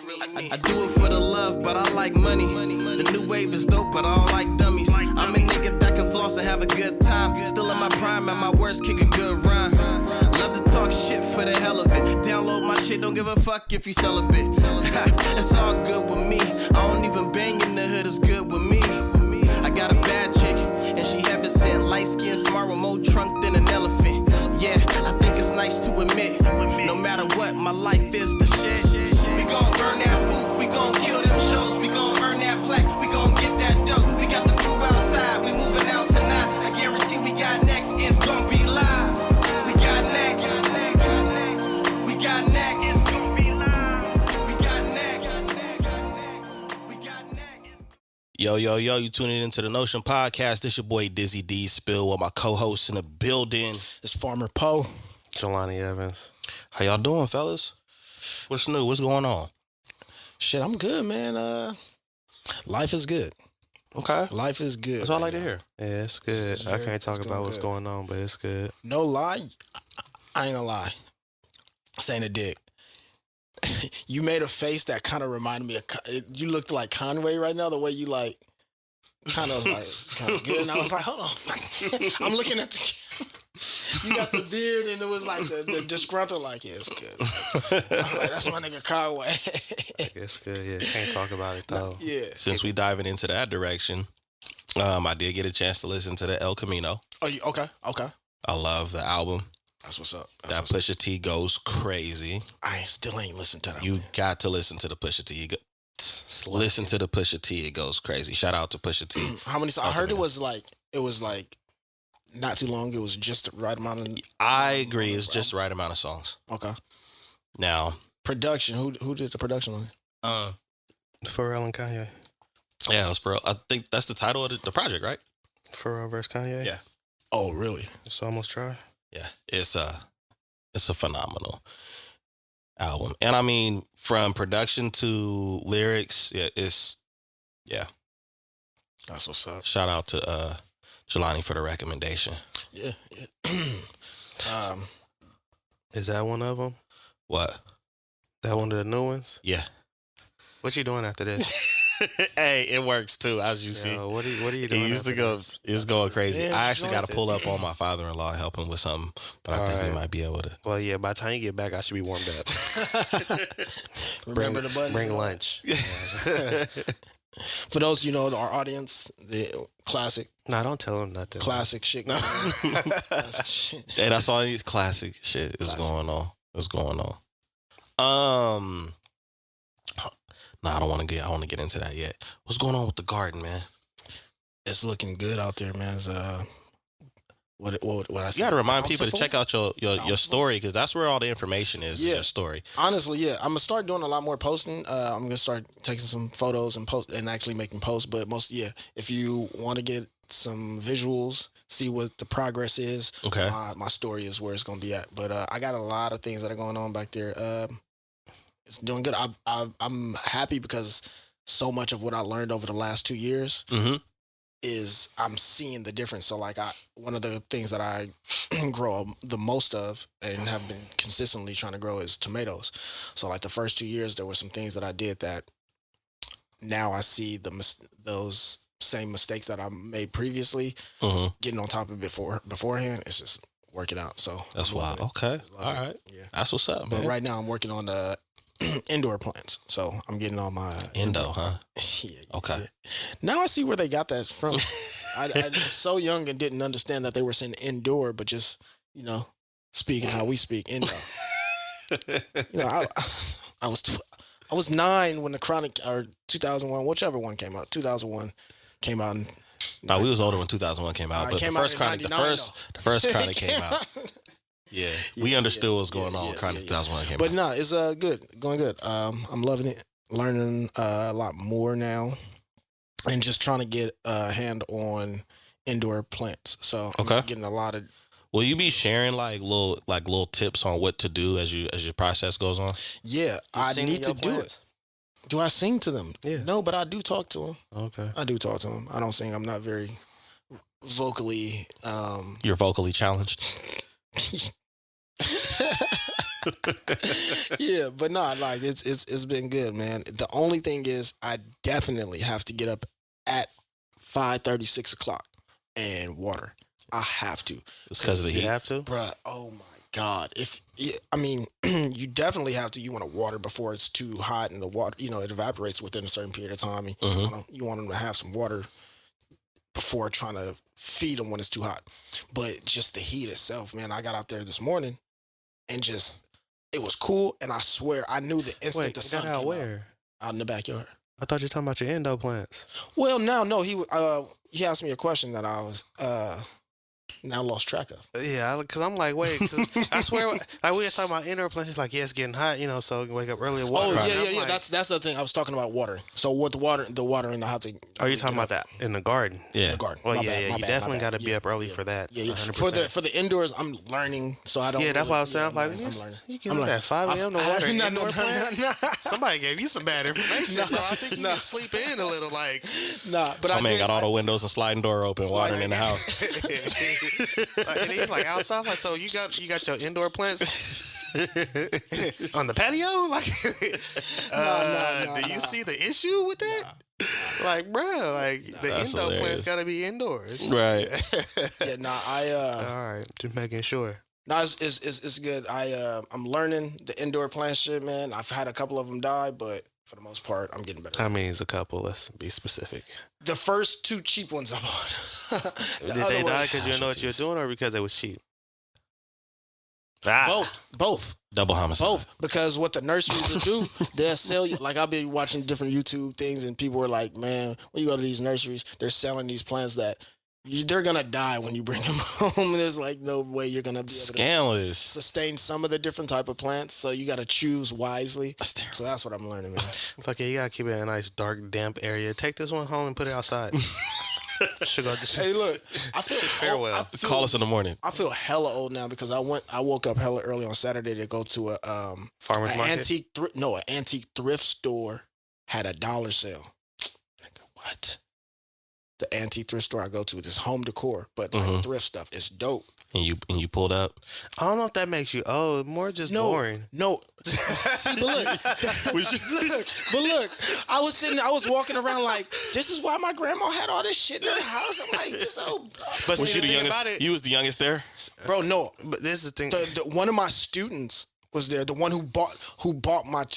I do it for the love, but I like money. The new wave is dope, but I don't like dummies. I'm a nigga that can floss and have a good time. Still in my prime, at my worst, kick a good rhyme. Love to talk shit for the hell of it. Download my shit, don't give a fuck if you sell a bit. It's all good with me. I don't even bang in the hood, it's good with me. I got a bad chick, and she heaven sent, light skin, smart with more trunk than an elephant. Yeah, I think it's nice to admit, no matter what, my life is the shit. We gon' burn that booth, we gon' kill them shows, we gon' earn that plaque, we gon' get that dope. We got the crew outside, we moving out tonight. I guarantee we got next, it's gon' be live. We got next, we got next, it's gon' be live. We got next, we got next. Yo, you tuning into the Notion Podcast. This your boy Dizzy D Spill with my co-host in the building. It's Farmer Poe. Jelani Evans. How y'all doing, fellas? What's new? What's going on? Shit, I'm good, man. Life is good. Okay. Life is good. That's all I like to hear. Yeah, it's good. I can't talk about what's going on, but it's good. No lie, I ain't gonna lie. This ain't a dick. You made a face that kind of reminded me of. You looked like Conway right now. The way you like, kind of was like kind of good. And I was like, hold on. I'm looking at the. You got the beard, and it was like the disgruntled. Like, yeah, it's good. I'm like, that's my nigga Conway. It's good. Yeah, can't talk about it though. Yeah. Since we diving into that direction, I did get a chance to listen to the El Camino. Oh, okay. I love the album. That's what's up. That Pusha T goes crazy. I still ain't listened to that. You got to listen to the Pusha T. Listen to the Pusha T. It goes crazy. Shout out to Pusha T. How many? I heard it was like not too long. It was just the right amount of. I agree. It's just the right amount of songs. Okay. Now, production. Who did the production on it? Pharrell and Kanye. Yeah, it was Pharrell. I think that's the title of the project, right? Pharrell versus Kanye. Yeah. Oh, really? It's almost dry. Yeah, it's a phenomenal album, and I mean, from production to lyrics, yeah. That's what's up. Shout out to Jelani for the recommendation. Yeah. Is that one of them? What? That one of the new ones? Yeah. What you doing after this? Hey, it works too, as you see. What are you doing? He used to go. This? It's going crazy. Yeah, I actually got to this. pull up on my father-in-law and help him with something, but I think we might be able to. Well, yeah. By the time you get back, I should be warmed up. Remember the button. Bring lunch. For those our audience, the classic. Nah, don't tell him nothing. Classic shit. Classic shit. Hey, that's all I need. Classic shit is going on. What's going on? No, I want to get into that yet. What's going on with the garden, man? It's looking good out there, man. It's, what I You got to remind people to check out your story, because that's where all the information is. Yeah. Your story. Honestly, yeah, I'm gonna start doing a lot more posting. I'm gonna start taking some photos and actually making posts. But if you want to get some visuals, see what the progress is. Okay. My story is where it's gonna be at. But I got a lot of things that are going on back there. It's doing good. I'm happy because so much of what I learned over the last 2 years is I'm seeing the difference. So like one of the things that I grow the most of and have been consistently trying to grow is tomatoes. So like the first 2 years, there were some things that I did that now I see those same mistakes that I made previously, getting on top of it beforehand. It's just working out. So that's wild. Okay. All right. Yeah. That's what's up, man. But right now I'm working on the indoor plants. So I'm getting all my Indo, huh? Yeah. Okay. Now I see where they got that from. I was so young and didn't understand that they were saying indoor, but just, speaking how we speak, indo. I was 9 when the Chronic, or 2001, whichever one came out. 2001 came out. No, we was older when 2001 came out, but the first Chronic, the first Chronic came out. Yeah, we understood what was going on when Chronic 2001 came out. But no, it's good, going good. I'm loving it, learning a lot more now, and just trying to get a hand on indoor plants. So I'm getting a lot of. Will you be sharing like little tips on what to do as your process goes on? Yeah, I need to do it. Do I sing to them? Yeah. No, but I do talk to them. Okay. I do talk to them. I don't sing. I'm not very vocally. You're vocally challenged. Yeah, but no, like it's been good, man. The only thing is, I definitely have to get up at 5:30, 6 o'clock, and water. I have to. It's because of the You heat. have to? Bruh, oh my God. I mean, you definitely have to. You want to water before it's too hot and the water, it evaporates within a certain period of time. You want them to have some water before trying to feed them when it's too hot. But just the heat itself, man, I got out there this morning and just, it was cool. And I swear, I knew the instant the sun got out came where? out in the backyard. I thought you were talking about your endo plants. Well, no, he asked me a question that I was now lost track of. Yeah, because I'm like, wait, 'cause I swear, like we were talking about indoor plants. It's like, yeah, it's getting hot, so you can wake up early and water. Oh, yeah. Like, That's the thing. I was talking about watering. So with the water in the house. Are you talking about that in the garden? Yeah. The garden. Well, My yeah, bad, yeah. my You bad, definitely my got to bad. be up early for that. Yeah. 100%. For the indoors, I'm learning, so I don't. Yeah, that's why I was saying. I'm I'm like, learning. you get up at 5 a.m. to water indoor plants? Somebody gave you some bad information, bro. I think you can sleep in a little, like. Nah, but My man got all the windows and sliding door open, watering in the house. And he's like outside, like, so you got your indoor plants on the patio? Like, do you see the issue with that? Like, bro, like the That's indoor hilarious. plants gotta be indoors. Right. Yeah, nah, All right, just making sure. no, it's good. I'm learning the indoor plant shit, man. I've had a couple of them die, but for the most part, I'm getting better. How many is a couple? Let's be specific. The first 2 cheap ones I bought. Did they die because you didn't know what you were doing, or because they was cheap? Both. Double homicide. Both, because what the nurseries will do, they'll sell you. Like, I'll be watching different YouTube things, and people are like, "Man, when you go to these nurseries, they're selling these plants that they're gonna die when you bring them home. There's like no way you're gonna be able to Scandalous. sustain some of the different type of plants. So you got to choose wisely. That's terrible. So that's what I'm learning, man. It's like, yeah, you gotta keep it in a nice, dark, damp area. Take this one home and put it outside. Should go. Hey, look, I feel Farewell. Call us in the morning. I feel hella old now because I woke up hella early on Saturday to go to a Farmer's an market. antique thrift store had a dollar sale. Nigga, what? The antique thrift store I go to, this home decor, but like thrift stuff. It's dope. And you pulled up. I don't know if that makes you old. More just boring. No. See, but look, I was walking around like, this is why my grandma had all this shit in her house. I'm like, this old. But Was see, you the thing youngest? about it, You was the youngest there? Bro, no. but this is the thing. The one of my students was there. The one who bought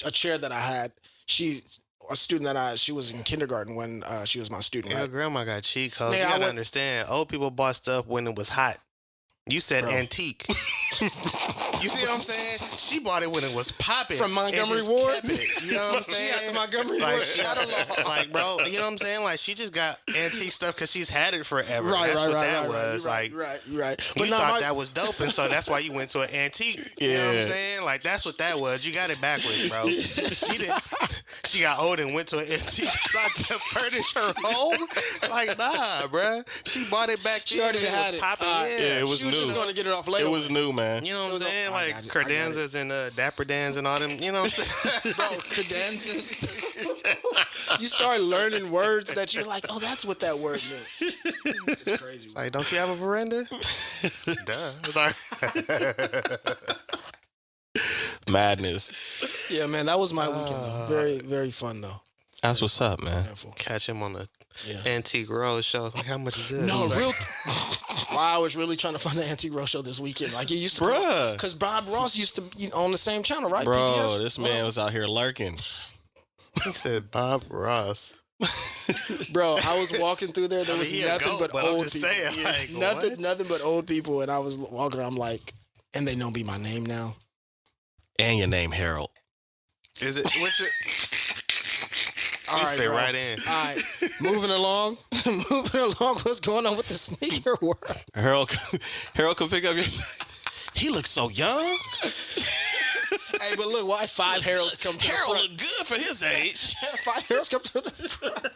a chair that I had. She was in kindergarten when she was my student. Your Right? grandma got cheat codes. Man, You I gotta went- understand. Old people bought stuff when it was hot. You said Bro. antique. You see what I'm saying? She bought it when it was popping. From and Montgomery just Ward? kept it. You know what I'm saying? She got the Montgomery like, Ward she got, like, bro, you know what I'm saying? Like, she just got antique stuff because she's had it forever. That's what that was. Right. You thought that was dope, and so that's why you went to an antique. You know what I'm Yeah. saying? Like, that's what that was. You got it backwards, bro. She got old and went to an antique like to furnish her home. Like, nah, bro. She bought it back. She already had it. Popping, Yeah, it was She was new. just going to get it off later. It was new, man. You know what I'm saying? I Like got it. credenzas and Dapper Dans and all them. You know what I'm saying? Bro, cadenzas. You start learning words that you're like, oh, that's what that word meant. It's crazy. Like, don't you have a veranda? Duh. Madness. Yeah, man, that was my weekend. Though. Very, very fun though. That's what's up, man. Eventful. Catch him on the Yeah. antique road show. It's like, how much is this? No, It's like, real. Wow, I was really trying to find an antique road show this weekend. Like he used to, Bruh. because Bob Ross used to on the same channel, right? Bro, PBS? this man was out here lurking. He said Bob Ross. Bro, I was walking through there. There was he a nothing goat, but but I'm old just people. saying, like, nothing, what? nothing but old people. And I was walking around, I'm like, and they know me my name now. And your name, Harold. Is it? What's it? All You right, fit bro. right in. All right, moving along. What's going on with the sneaker world? Harold can pick up your... He looks so young. Hey, but look, why 5 Heralds come to Harold the front? look good for his age. 5 Heralds come to the front.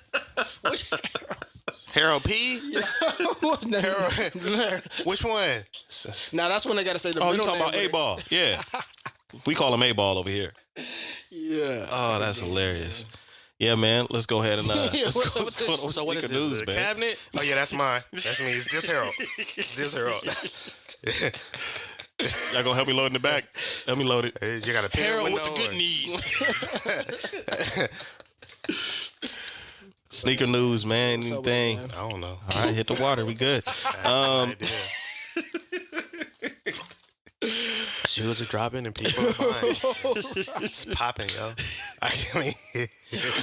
Which Harold P. Harold? No, Which one? now that's when they got to say the Oh, you middle talking about name. A-Ball. Yeah. We call him A-Ball over here. Yeah. Oh, that's hilarious. Yeah, man. Let's go ahead and Yeah, let's what's go. up with What's going on this? with So what is sneaker it? news, The man? cabinet? Oh yeah, that's mine. That's me. It's this Harold. It's this Harold. Y'all gonna help me load in the back? Help me load it. Hey, you got a pair Harold window with the good or- knees. Sneaker news, man. What's up with it, Anything? man? I don't know. All right, hit the water. We good. Idea. Shoes are dropping and people are buying. It's popping, yo. I mean,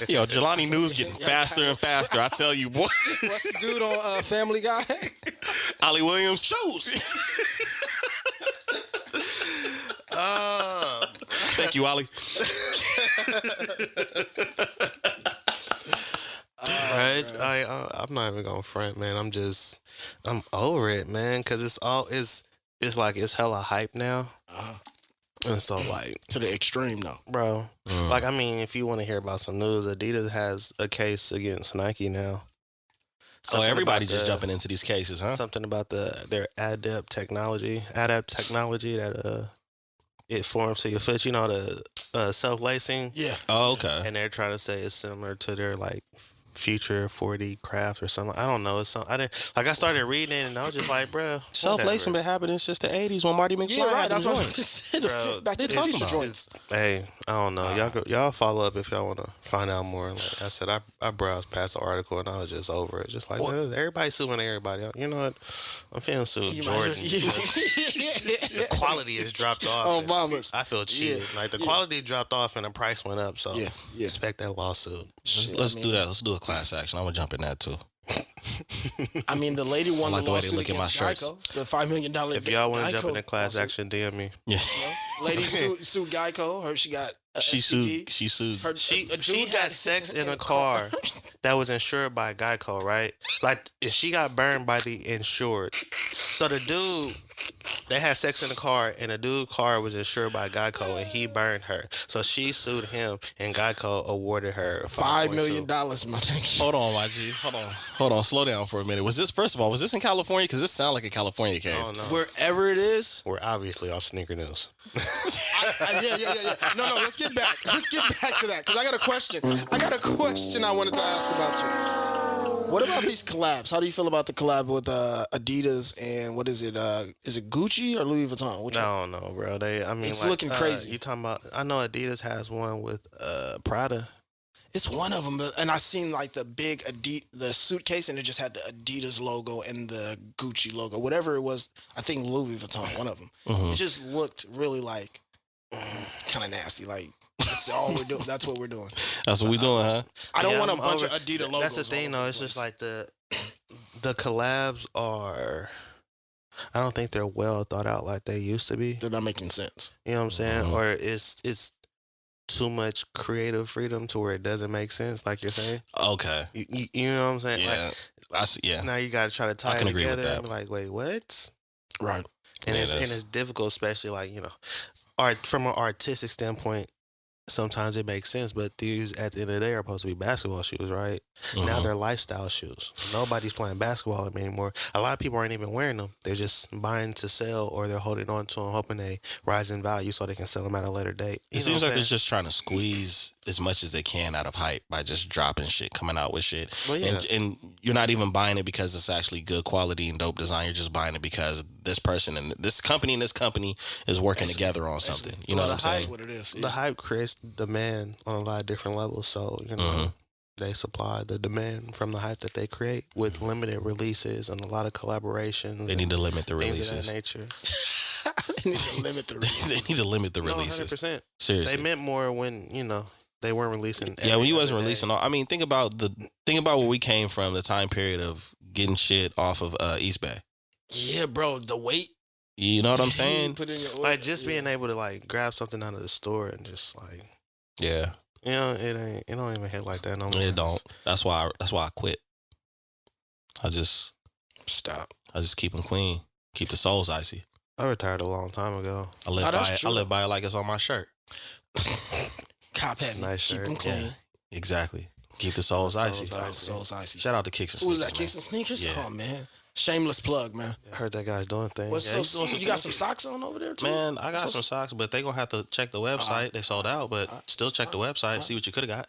Yo, Jelani news getting faster and faster. I tell you, boy. What's the dude on Family Guy? Ollie Williams shoes. Thank you, Ollie. right? I'm not even gonna front, man. I'm over it, man. Cause it's like it's hella hype now, and so like To the extreme, though. bro, like I mean, if you want to hear about some news, Adidas has a case against Nike now. So Something everybody about just the- jumping into these cases, huh? Something about their adapt technology that it forms to your foot. You know, the self lacing, Yeah. Oh, okay. and they're trying to say it's similar to their like future 4D craft or something. I don't know. It's something I started reading it and I was just like, bro, Self lacing been happening since the '80s when Marty McFly Yeah, right. had That's them what I joints. said. Bro, Back to they the talking future about? joints. Hey, I don't know. Y'all follow up if y'all want to find out more. Like I said, I browsed past the article and I was just over it. Just like, man, everybody's suing everybody. You know what? I'm feeling sued You Jordan. The might quality has dropped off. Oh, and mamas. I feel cheated. Like the quality dropped off and the price went up. So Yeah. expect that lawsuit. Let's do that. Let's do a class action. I'm gonna jump in that too. I mean, the lady won I like the the way they lawsuit look at my against shirts. Geico. The $5 million. If y'all want to jump Geico in the class lawsuit. action, DM me. Yeah. Lady sued Geico. Her, she got She STD. sued. She sued. Her- She a dude she had sex in a car that was insured by Geico, right? Like and she got burned by the insured. So the dude, they had sex in the car, and the dude's car was insured by Geico, and he burned her. So she sued him, and Geico awarded her $5 million, 5.2. my nigga. Hold on, my G. Hold on. Slow down for a minute. Was this first of all? Was this in California? Because this sounds like a California case. I don't know. Wherever it is. We're obviously off sneaker news. Yeah. No, let's get back. Let's get back to that because I got a question. I wanted to ask about you. What about these collabs? How do you feel about the collab with Adidas and what is it? Is it Gucci or Louis Vuitton? Which one? I don't know, bro. It's looking crazy. You talking about? I know Adidas has one with Prada. It's one of them, and I seen like the big the suitcase, and it just had the Adidas logo and the Gucci logo, whatever it was. I think Louis Vuitton, one of them. Mhm. It just looked really like kind of nasty. Like that's all we're doing. That's what we're doing. That's what we doing, huh? I don't Yeah, want a I'm bunch over- of Adidas logos. That's the thing, all over though. It's the just place. like the collabs are. I don't think they're well thought out like they used to be. they're not making sense. You know what I'm saying? Mhm. Or it's too much creative freedom to where it doesn't make sense, like you're saying. Okay. You know what I'm saying? Yeah. I see. Yeah. Like, now you got to try to tie can it agree with together that. and be like, wait, what? Right. And Yeah, it's difficult, especially like from an artistic standpoint. Sometimes it makes sense, but these at the end of the day are supposed to be basketball shoes, right? Now Mhm. they're lifestyle shoes. Nobody's playing basketball anymore. A lot of people aren't even wearing them. They're just buying to sell, or they're holding on to them, hoping they rise in value so they can sell them at a later date. It seems like they're just trying to squeeze as much as they can out of hype by just dropping shit, coming out with shit. Well, yeah. And you're not even buying it because it's actually good quality and dope design. You're just buying it because this person and this company is working together on something. You know Well, what I'm That's saying? what it is. The hype creates demand on a lot of different levels. So, Mhm. they supply the demand from the hype that they create with limited releases and a lot of collaborations. They need to limit the things releases. of that nature. They need to limit the They need to limit the No, releases. 100%. Seriously. They meant more when, they weren't releasing. Yeah, when every you wasn't other day. releasing all. I mean, think about where we came from, the time period of getting shit off of East Bay. Yeah, bro. The weight. You know what I'm saying? Put in your order. Like just being able to like grab something out of the store and just like Yeah, it don't even hit like that no more. it don't. That's why I quit. I just Stop. keep them clean, keep the soles icy. I retired a long time ago. I live Oh, by that's it. I true. live by it like it's on my shirt. Cop heavy. Nice Keep shirt. them clean. Yeah, exactly. Keep the soles icy. Soul's icy. Shout out to Kicks and Who was Sneakers, that? Kicks and Sneakers? Yeah. Oh man. Shameless plug, man. I heard that guy's doing things. What's Yeah, so he's doing some you got things. some socks on over there too? man. I got So- some socks, but they gonna have to check the website. They sold out, but still check the website. See what you could have got.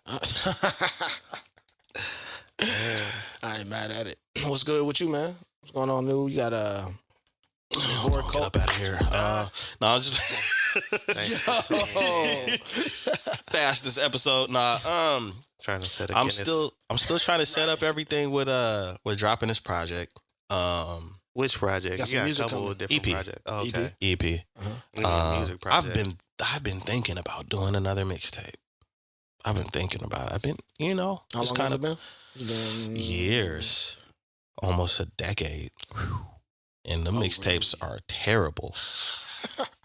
I ain't mad at it. What's good with you, man? What's going on, new? You got Get up out of here. No, I'm just fastest episode. Trying to set a I'm Guinness. still trying to set up everything with dropping this project. Which project? Got You some got a music couple coming. of different EP. projects. Oh, okay. EP. Music project. I've been thinking about doing another mixtape. I've been thinking about it. I've been, How long has it been? It's been years, almost a decade. And the mixtapes are terrible.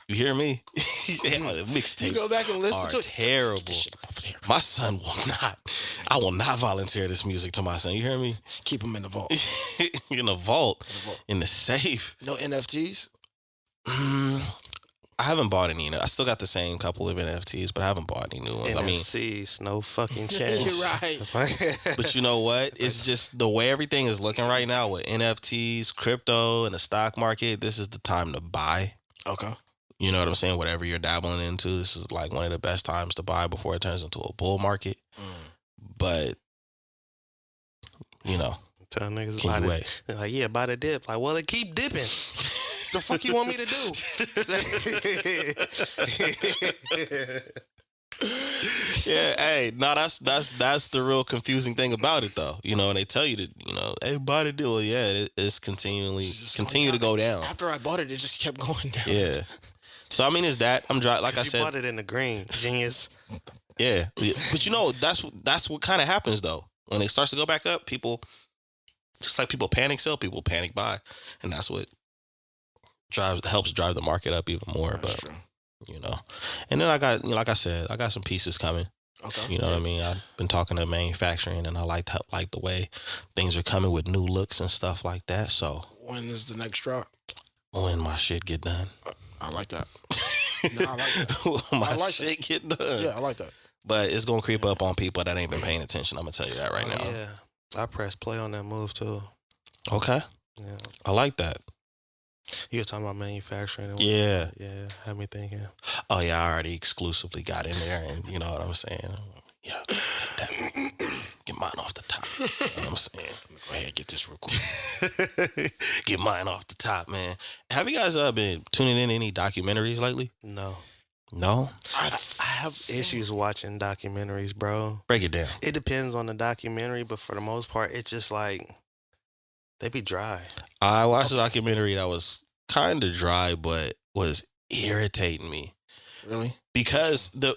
You hear me? The mixtapes You go back and listen are to it. terrible. Get this shit up off of here. My son will not. I will not volunteer this music to my son. You hear me? Keep them in the vault. In the vault, in the safe. No NFTs? I haven't bought any. I still got the same couple of NFTs, but I haven't bought any new ones. NFCs, no fucking chance. You're right. That's my- But you know what? It's just the way everything is looking right now with NFTs, crypto, and the stock market. This is the time to buy. Okay. You know what I'm saying? Whatever you're dabbling into, this is like one of the best times to buy before it turns into a bull market. But, Tell niggas can about you it. wait? They're like, yeah, buy the dip. Like, well, it keep dipping. The fuck you want me to do? Yeah, hey, no, that's the real confusing thing about it, though. And they tell you to, hey, buy the deal. Well, yeah, it's continue to go down. After I bought it, it just kept going down. Yeah. So I mean, it's that I'm dry. Like I You said, bought it in the green, genius. yeah. But that's what kind of happens though when it starts to go back up. People, just like people panic sell, people panic buy, and that's what helps drive the market up even more. That's But true. and then I got, like I said, I got some pieces coming. Okay. You know what I mean? I've been talking to manufacturing, and I like the way things are coming with new looks and stuff like that. So When is the next drop? when my shit get done, I like that. No, I like that. when my I like shit get done. Yeah, I like that. But it's gonna creep up on people that ain't been paying attention. I'm gonna tell you that right now. Yeah. I pressed play on that move too. Okay, Yeah. I like that. You was talking about manufacturing. And Yeah. whatnot. Yeah. Had me thinking. Oh yeah, I already exclusively got in there, and you know what I'm saying. Yeah, take that. Get mine off the top. You know what I'm saying. Go ahead, get this real quick. Get mine off the top, man. Have you guys been tuning in any documentaries lately? No. No. I have issues watching documentaries, bro. Break it down. It depends on the documentary, but for the most part, it's just like they be dry. I watched a documentary that was kind of dry, but was irritating me Really? because the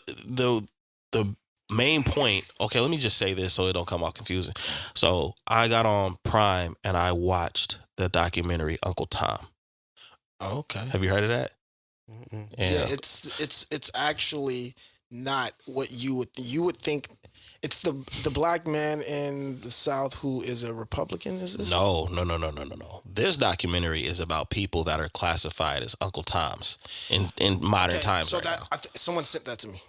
main point. Okay, let me just say this so it don't come out confusing. So I got on Prime and I watched the documentary Uncle Tom. Oh, okay. Have you heard of that? Mm-mm. Yeah, it's actually not what you would think. It's the black man in the South who is a Republican. Is this? No. This documentary is about people that are classified as Uncle Toms in modern Okay, times. So right that now. someone sent that to me.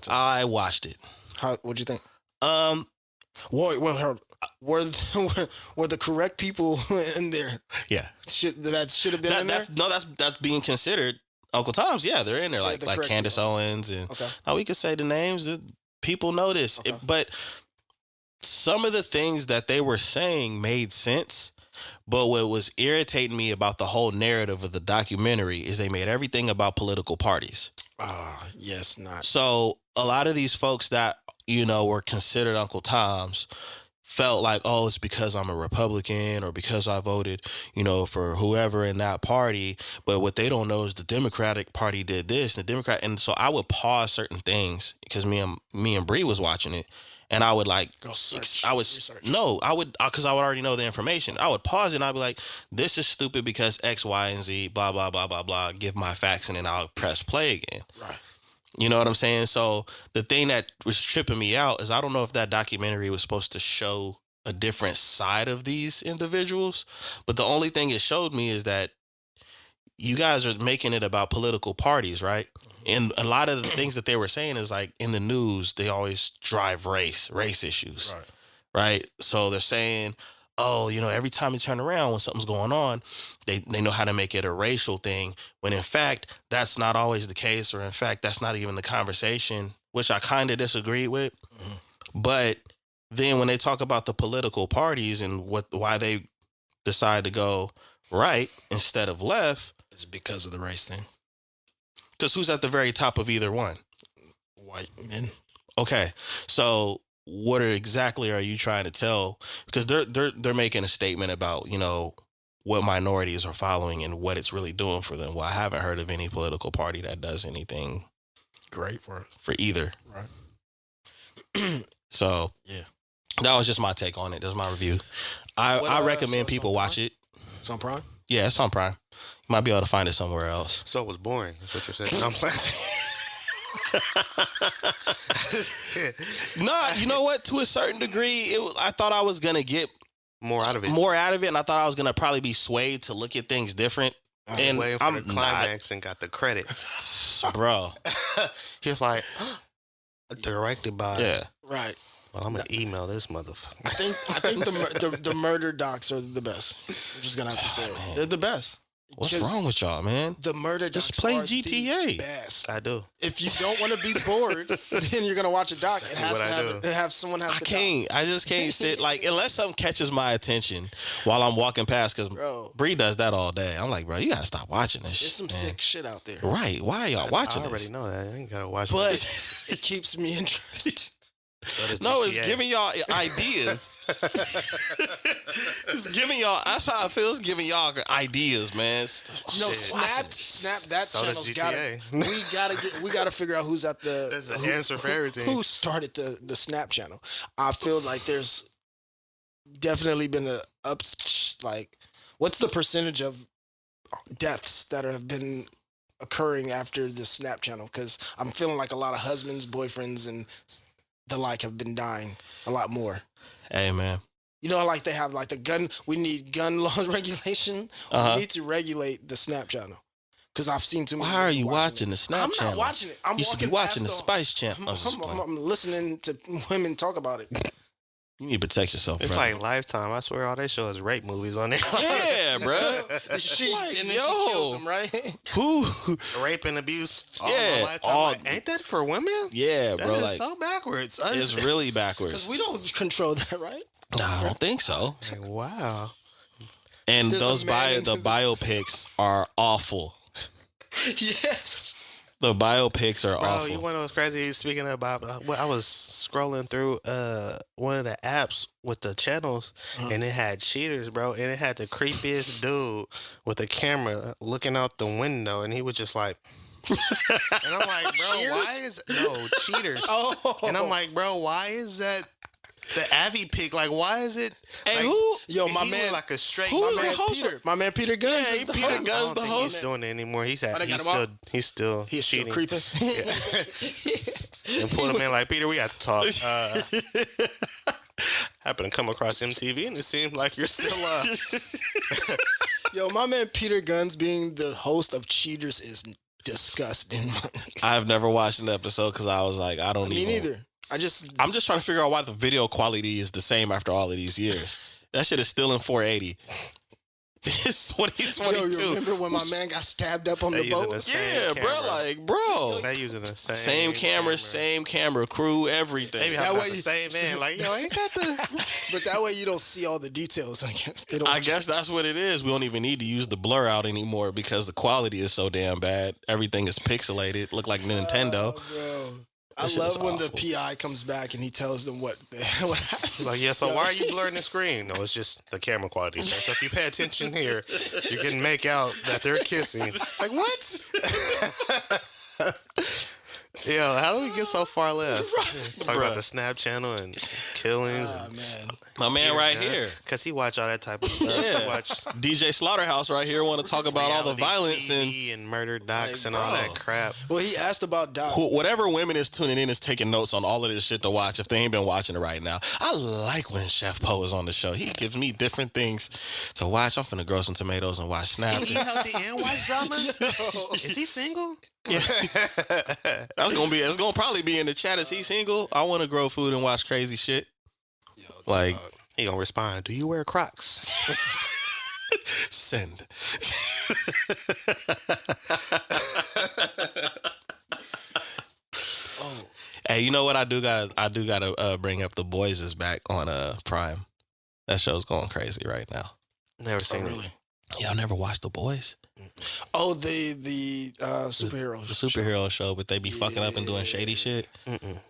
I watched it. What'd you think? Um, Were the correct people in there? yeah. Should have been in there? That's being considered Uncle Toms. Yeah, they're in there like the like correct Candace people. Owens and Okay. we could say the names. People know this, Okay. but some of the things that they were saying made sense. But what was irritating me about the whole narrative of the documentary is they made everything about political parties. Yes, not. So a lot of these folks that, were considered Uncle Toms felt like, oh, it's because I'm a Republican or because I voted, for whoever in that party. But what they don't know is the Democratic Party did this, and so I would pause certain things because me and Bree was watching it. And I would Go search. Research. because I would already know the information. I would pause it and I'd be like, this is stupid because X, Y, and Z, blah, blah, blah, blah, blah. Give my facts and then I'll press play again. Right. You know what I'm saying? So the thing that was tripping me out is I don't know if that documentary was supposed to show a different side of these individuals. But the only thing it showed me is that you guys are making it about political parties, right? And a lot of the things that they were saying is like in the news, they always drive race issues, right? So they're saying, oh, every time you turn around when something's going on, they know how to make it a racial thing. When in fact, that's not always the case, or in fact, that's not even the conversation, which I kind of disagree with. Mm-hmm. But then when they talk about the political parties and why they decide to go right instead of left. It's because of the race thing. Because who's at the very top of either one? White men. Okay, so what exactly are you trying to tell? Because they're making a statement about, you know, what minorities are following and what it's really doing for them. Well, I haven't heard of any political party that does anything Great for either. Right. So yeah, that was just my take on it. That's my review. I recommend people watch it. It's on Prime? Yeah, it's on Prime. You might be able to find it somewhere else. So it was boring. That's what you're saying. No, I'm playing. Nah, you know what? To a certain degree, I thought I was gonna get more out of it. And I thought I was gonna probably be swayed to look at things different. And waiting for the climax and got the credits, bro. He's like, directed by. Yeah. Right. Well, I'm gonna email this motherfucker. I think the murder docs are the best. I'm just gonna have to say it. They're the best. What's wrong with y'all, man? The murder docs just play are GTA. The best. I do. If you don't want to be bored, then you're gonna watch a doc. It has to have someone has to. I just can't sit like unless something catches my attention while I'm walking past. Because Bree does that all day. I'm like, bro, you gotta stop watching this. There's some sick shit out there. Right? Why are y'all watching? I already know that. I ain't gotta watch. But it keeps me interested. No, it's giving y'all ideas. It's giving y'all. That's how I feel. It's giving y'all ideas, man. No, snap that channel's got it. We gotta figure out who's at the. There's an answer for everything. Who started the Snap channel? I feel like there's definitely been like, what's the percentage of deaths that have been occurring after the Snap channel? Because I'm feeling like a lot of husbands, boyfriends, and the like have been dying a lot more. Hey, man. You know, like they have like the gun. We need gun laws regulation. We need to regulate the Snap channel because I've seen too many. Why are you watching the Snap channel? I'm not watching it. You should be watching the Spice channel. I'm listening to women talk about it. You need to protect yourself. It's brother. like Lifetime. I swear all they show is rape movies on there. Yeah, bro. She kills him, right? Who? Rape and abuse. Yeah. Ain't that for women? Yeah, that bro. Is like so backwards. It's really backwards. Because we don't control that, right? No, I don't think so. Like, wow. And the biopics are awful. Yes. The biopics are awful. Bro, you want to know what's crazy? Speaking about, I was scrolling through one of the apps with the channels, and it had cheaters, bro, and it had the creepiest dude with a camera looking out the window, and he was just like, and I'm like, bro, cheaters. Oh. And I'm like, bro, why is that? The Avi pick, like, why is it? Hey, like, who? Yo, my man, like a straight. Who's the host? My man Peter Guns. Yeah, Peter Guns the host. He's doing it anymore. He's still cheating. Creeping. And pulled him in like, Peter, we got to talk. Happened to come across MTV, and it seemed like you're still. Yo, my man Peter Guns being the host of Cheaters is disgusting. I've never watched an episode because I was like, Me neither. I'm just trying to figure out why the video quality is the same after all of these years. That shit is still in 480. It's 2022. Yo, you remember when my man got stabbed up on the boat? Yeah, bro. They using the same camera, crew, everything. Maybe that way the same man. Like, yo, ain't that the? But that way you don't see all the details. I guess they don't. I guess that's what it is. We don't even need to use the blur out anymore because the quality is so damn bad. Everything is pixelated. Look like Nintendo. Bro. I love when the PI comes back and he tells them what happened. Like, yeah, so why are you blurring the screen? No, it's just the camera quality. So if you pay attention here, you can make out that they're kissing. Like, what? Yo, how do we get so far left? Talk about the Snap channel and killings. Man. My man right here. Because he watch all that type of stuff. Yeah. Watch DJ Slaughterhouse right here want to talk about all the violence TV and murder docs and all that crap. Well, he asked about docs. Whatever women is tuning in is taking notes on all of this shit to watch if they ain't been watching it right now. I like when Chef Poe is on the show. He gives me different things to watch. I'm finna grow some tomatoes and watch Snap. Is he healthy and watch drama? Is he single? Yeah. It's gonna probably be in the chat. Is he single? I want to grow food and watch crazy shit. Yo, like he gonna respond. Do you wear Crocs? Send. Oh. Hey, you know what? I do gotta bring up The Boys is back on Prime. That show's going crazy right now. Never seen it. Really? Y'all never watched The Boys? Oh, the superhero. The superhero show, but they be fucking up and doing shady shit.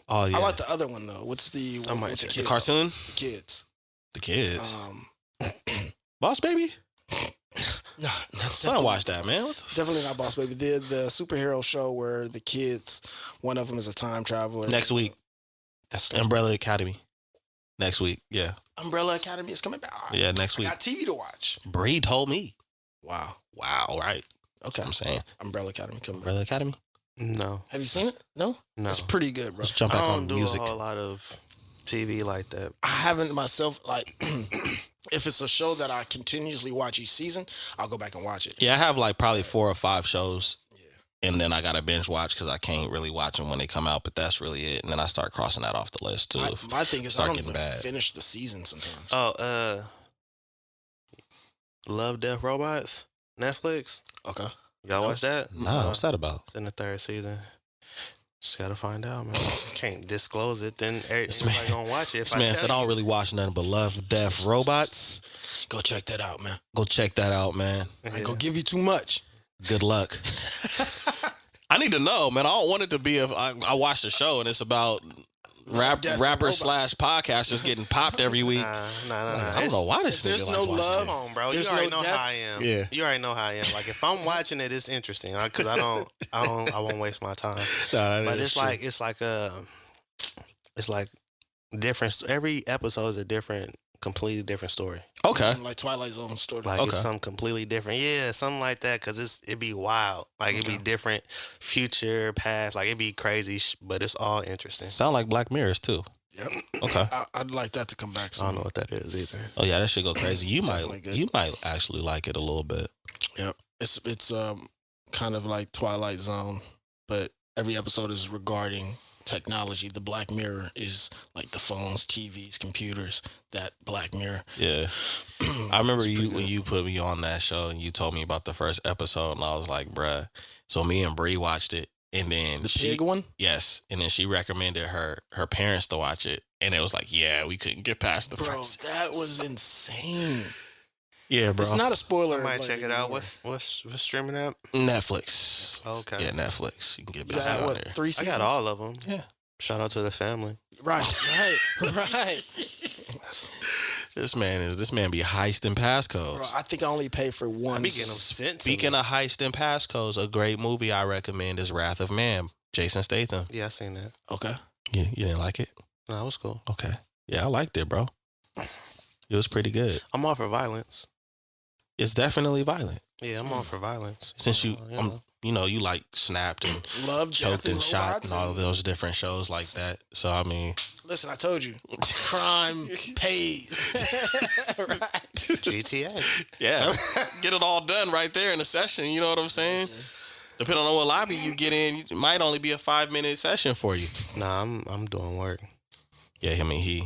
Oh yeah. I like the other one though. What's the one with the the kids? cartoon? The kids. The kids. Boss Baby? No, Son, watch that, man. What the definitely not Boss Baby. The superhero show where the kids, one of them is a time traveler. Next week. That's Umbrella Academy. Next week, yeah. Umbrella Academy is coming back. Yeah, next week. I got TV to watch. Bree told me. Wow. Right. Okay. I'm saying. Umbrella Academy coming back. Umbrella Academy? No. Have you seen it? No? No. It's pretty good, bro. Let's jump I back don't on do music. a whole lot of TV like that. I haven't myself, like, if it's a show that I continuously watch each season, I'll go back and watch it. Yeah, I have like probably 4 or 5 shows. Yeah. And then I got to binge watch because I can't really watch them when they come out, but that's really it. And then I start crossing that off the list too. My thing is, start I don't getting even bad. finish the season sometimes. Oh, Love, Death, Robots, Netflix. Okay. Y'all watch that? Nah, what's that about? It's in the 3rd season. Just gotta find out, man. Can't disclose it. Then This everybody gonna watch it. If This I man tell said I don't really watch nothing but Love, Death, Robots. Go check that out, man. Go check that out, man. I ain't gonna give you too much. Good luck. I need to know, man. I don't want it to be I watch the show and it's about Death and rappers Robots. / podcasters getting popped every week. Nah. I don't know why this There's nigga no like watching love. it. Come on, bro. There's You already no know depth. how I am. Yeah. You already know how I am. Like if I'm watching it, it's interesting because I won't waste my time. Nah, that But is it's true. like different. Every episode is a completely different story. Okay. Like Twilight Zone story. Like Okay. it's something completely different. Yeah, something like that. Cause it'd be wild. Like it'd be different, future, past. Like it'd be crazy, but it's all interesting. Sound like Black Mirrors too. Yep. Okay. I'd like that to come back I soon. don't know what that is either. Oh yeah, that should go crazy. Definitely good. You might actually like it a little bit. Yep. It's kind of like Twilight Zone, but every episode is regarding technology. The Black Mirror is like the phones, TVs, computers, that Black Mirror. Yeah. I remember It's pretty when good. you put me on that show and you told me about the first episode and I was like, bruh. So me and Bree watched it and then The pig one? yes, and then she recommended her parents to watch it and it was like, yeah, we couldn't get past the Bro, first. that was insane. Yeah, bro. It's not a spoiler. I might alert check it out. anymore. What's streaming app? Netflix. Okay. Yeah, Netflix. You can get You back got on what, there. 3 I seasons? got all of them. Yeah. Shout out to the family. Right. This man be heisting passcodes. Bro, I think I only paid for one. I be getting them sent to Speaking me. of heisting passcodes, a great movie I recommend is Wrath of Man. Jason Statham. Yeah, I seen that. Okay. You didn't like it? No, it was cool. Okay. Yeah, I liked it, bro. It was pretty good. I'm all for violence. It's definitely violent. Yeah, I'm all for violence. Since you, you know. you like snapped and Love, choked Death, and shot Robots and all of those different shows like that. So I mean, Listen, I told you. Crime pays. Right. GTA. yeah, get it all done right there in a session. You know what I'm saying? Depending on what lobby you get in, it might only be a 5-minute session for you. Nah, I'm doing work. Yeah, I mean he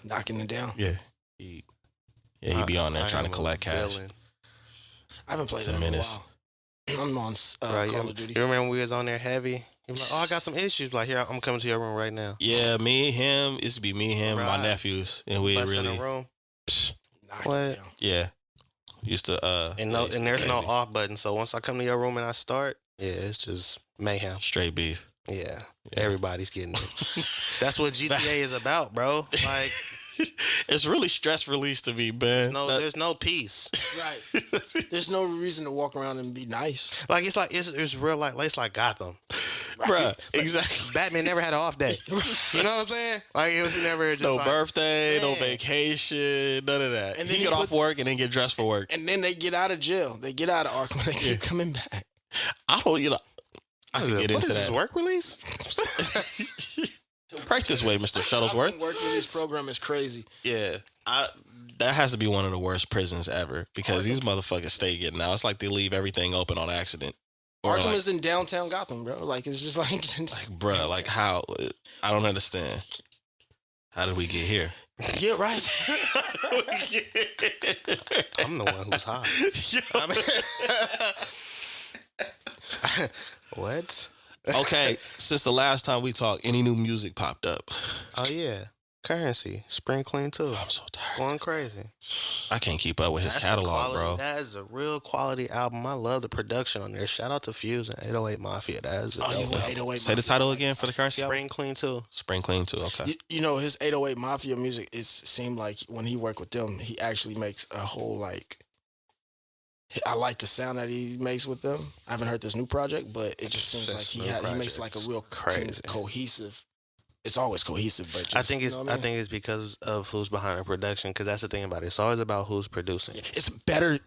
Knocking it down. he be on there I trying to am collect a cash. villain. I haven't played 10 that in a minutes. while. I'm on Right, Call of Duty. You remember we was on there heavy? He was like, oh, I got some issues. Like, here, I'm coming to your room right now. Yeah, me, him. It used to be me, him, my Right. nephews, and we Bust in really, the room. Knocking What? it down. yeah, used to. And there's no off button. So once I come to your room and I start, yeah, it's just mayhem. straight beef. Yeah, everybody's getting it. That's what GTA is about, bro. Like, It's really stress release to me, man. there's no peace. Right. There's no reason to walk around and be nice. Like it's real like it's like Gotham. Bruh, exactly. Batman never had an off day. You know what I'm saying? Like it was never just No like, birthday, no Man. vacation, none of that. And And then he you get put- off work and then get dressed for work. And then they get out of jail. They get out of Arkham. They keep coming back. I don't, I can get what into is this that. work release? Right this way, Mr. Shuttlesworth. Working this program is crazy. Yeah, that has to be one of the worst prisons ever because these motherfuckers stay getting out. It's like they leave everything open on accident. Or Arkham like, is in downtown Gotham, bro. Like it's just like bruh, like how? I don't understand. How did we get here? yeah, right. I'm the one who's hot. I mean, what? Okay, since the last time we talked, any new music popped up? Oh yeah, Currency, Spring Clean too. I'm so tired. Going crazy. I can't keep up with his catalog, bro. That is a real quality album. I love the production on there. Shout out to Fuse and 808 Mafia. That is a dope album. 808 Say the Mafia. title again for the Currency album. Spring Clean too. Spring Clean too. Okay. You know, his 808 Mafia music, it seemed like when he worked with them, he actually makes a whole, like, I like the sound that he makes with them. I haven't heard this new project, but it just seems like he makes like a real crazy cohesive. It's always cohesive, but just, I think it's you know what I mean? think it's because of who's behind the production. Because that's the thing about it. It's always about who's producing. It's better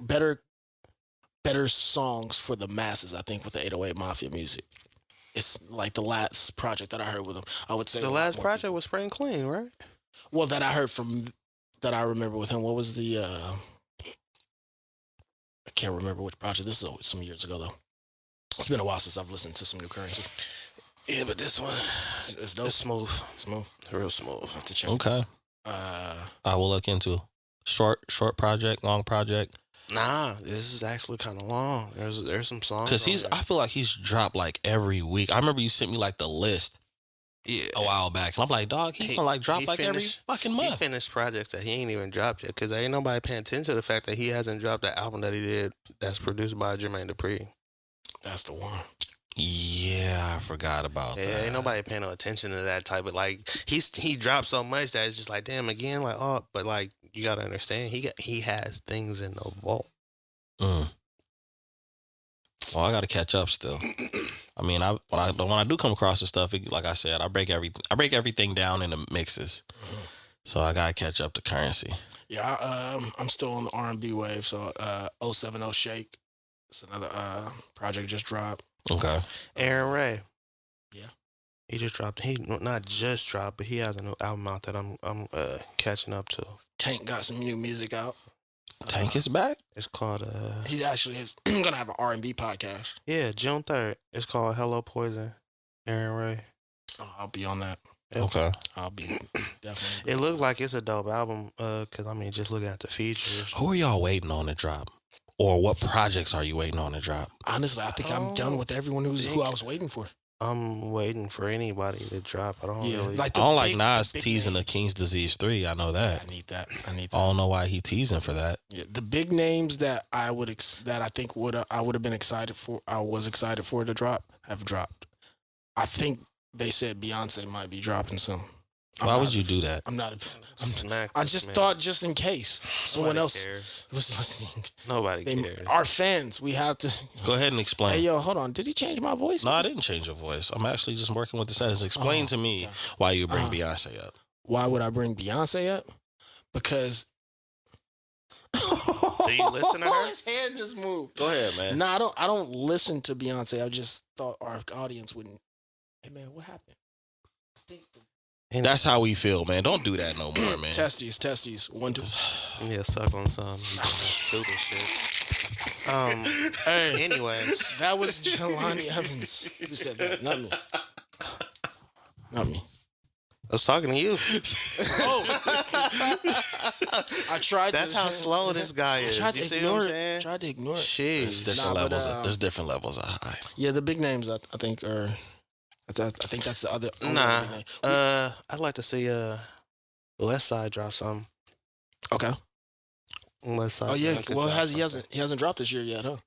songs for the masses. I think with the 808 Mafia music, it's like the last project that I heard with him. I would say The last project was Spring Clean, right? Well, that I heard from that I remember with him. What was the? I can't remember which project. This is some years ago though. It's been a while since I've listened to some new Currency. Yeah, but this one, It's dope. it's smooth. Smooth. Real smooth. Have to check. Okay. I will look into short project, long project. Nah, this is actually kind of long. There's some songs. Because on there. I feel like he's dropped like every week. I remember you sent me like the list a while back, and I'm like, dog, he gonna like drop like every fucking He month. finished projects that he ain't even dropped yet because ain't nobody paying attention to the fact that he hasn't dropped the album that he did that's produced by Jermaine Dupri. That's the one. Yeah, I forgot about Yeah, that. ain't nobody paying no attention to that type of like he dropped so much that it's just like damn again like oh but like you gotta understand he has things in the vault. Mm. Well, I got to catch up still. I mean, when I do come across the stuff, like I said, I break everything down into mixes. So I gotta catch up to Currency. Yeah, I'm still on the R&B wave. So 070 Shake. It's another project just dropped. Okay. Aaron Ray. Yeah. He just dropped. He not just dropped, but he has a new album out that I'm catching up to. Tank got some new music out. Tank is back. It's called He's actually gonna have an R&B podcast. yeah, June 3rd. It's called Hello Poison. Aaron Ray. Oh, I'll be on that. Yep. Okay. I'll be definitely. It looked like it's a dope album. Cause I mean, just looking at the features. Who are y'all waiting on to drop? Or what projects are you waiting on to drop? Honestly, I think I'm done with everyone who I was waiting for. I'm waiting for anybody to drop. I don't really. I don't like Nas teasing the King's Disease 3. I know that. I need that. I don't know why he teasing for that. Yeah, the big names that I would that I think I would have been excited for. I was excited for to drop have dropped. I think they said Beyonce might be dropping some. Why would you do that? I'm not. Smack I this just man. thought just in case someone Nobody else cares. was listening. Nobody cares. Our fans, we have to. Go ahead and explain. Hey yo, hold on. Did he change my voice? No, I didn't change your voice. I'm actually just working with the sentence. Explain to me why you bring Beyonce up. Why would I bring Beyonce up? Because. Do you listen to her? His hand just moved. Go ahead, man. No, I don't listen to Beyonce. I just thought our audience wouldn't. Hey man, what happened? I think That's how we feel, man. Don't do that no more, man. testes. 1, 2. Yeah, suck on some. You doing that stupid shit. Hey, Anyway, that was Jelani Evans who said that, not me. Not me. I was talking to you. I tried. That's how slow this guy is. Tried You to see ignore what I'm it. saying? Tried to ignore it. There's Shit. different Nah, but, levels. There's different levels of high. Yeah, the big names. I think are. I think that's the other. only Nah. other big name. I'd like to see West Side drop something. Okay. West Side. Oh yeah. could Well, drop he hasn't dropped this year yet, huh?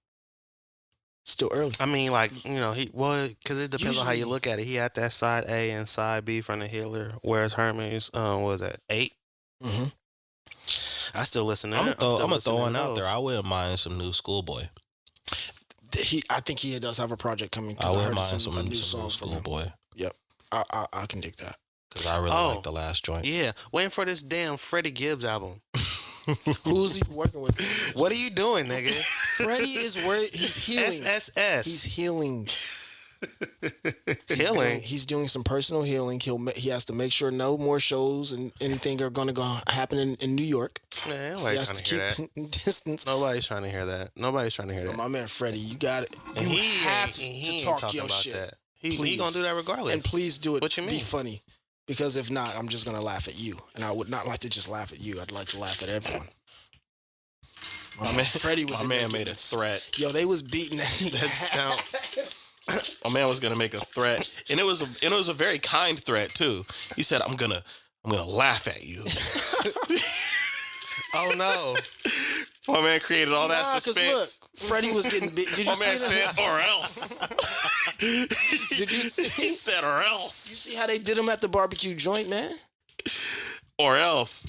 Still early. I mean, like, you know, because it depends on how you Usually- look at it. He had that side A and side B from the Healer, whereas Hermes, what was that, 8? Mm-hmm. I still listen to I'm it. gonna throw one out there. I wouldn't mind some new Schoolboy. I think he does have a project coming. I 'Cause I wouldn't heard mind some, some a new new song from him. Schoolboy I can dig that. because I really like the last joint. Yeah, waiting for this damn Freddie Gibbs album. Who's he working with? What are you doing, nigga? Freddie is where he's healing. SSS. He's healing. Healing. He's doing some personal healing. He has to make sure no more shows and anything are going to happen in New York. Man, He nobody's has trying to to hear that. keep distance. Nobody's trying to hear that. Nobody's trying to hear that. My man Freddie, you got it. And You he have ain't, and he to ain't talk talking your about shit. that. He Please. gonna do that regardless. And please do it. What you Be mean? funny. Because if not, I'm just going to laugh at you. And I would not like to just laugh at you. I'd like to laugh at everyone. My man, Freddie was my in man there made a getting- threat. Yo, they was beating that. That sound. My man was gonna make a threat, and it was a very kind threat too. He said, "I'm gonna I'm gonna laugh at you. Oh no. My man created all that 'cause suspense. look, Freddie was getting big. Did you My see man that? said, or else. Did you see? He said, or You else. see how they did him at the barbecue joint, man? Or else.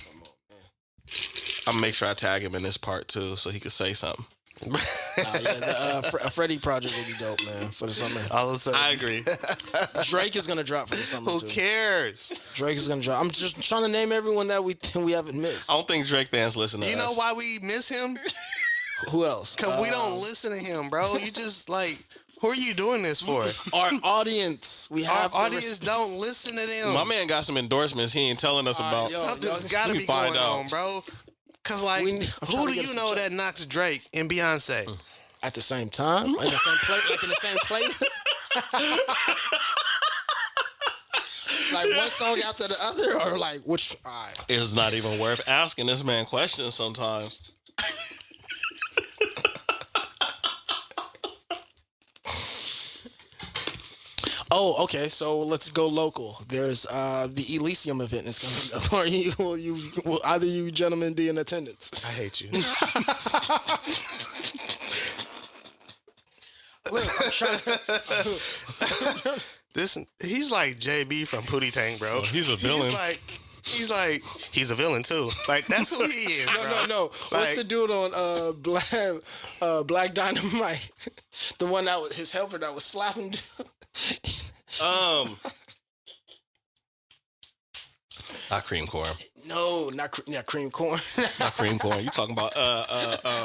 I'm gonna make sure I tag him in this part too, so he could say something. The Freddie project will be dope, man, for the summer. All of a sudden, I agree. Drake is gonna drop for the summer who too. cares? Drake is gonna drop. I'm just trying to name everyone that we haven't missed. I don't think Drake fans listen to You us. know why we miss him? Who else? Because we don't listen to him, bro. You just like, who are you doing this for? Our audience. We Our have to audience don't listen to them. My man got some endorsements he ain't telling us about. yo, Something's y'all- got to let me be find going out. on, bro. Because, like, I'm trying who to do get you some know check. that knocks Drake and Beyonce? at the same time, in the same plate, like in the same plate. Like one song after the other, or like which? All right. It's not even worth asking this man questions sometimes. Oh, okay. So let's go local. There's the Elysium event is coming up. Are you? Will either you gentlemen be in attendance? I hate you. Look, I'm trying. He's like JB from Pootie Tang, bro. He's a villain. He's a villain too. Like that's who he is, bro. No. What's Like- the dude on Black Dynamite? The one that was his helper that was slapping. Not cream corn. No, not cream corn. Not cream corn. You talking about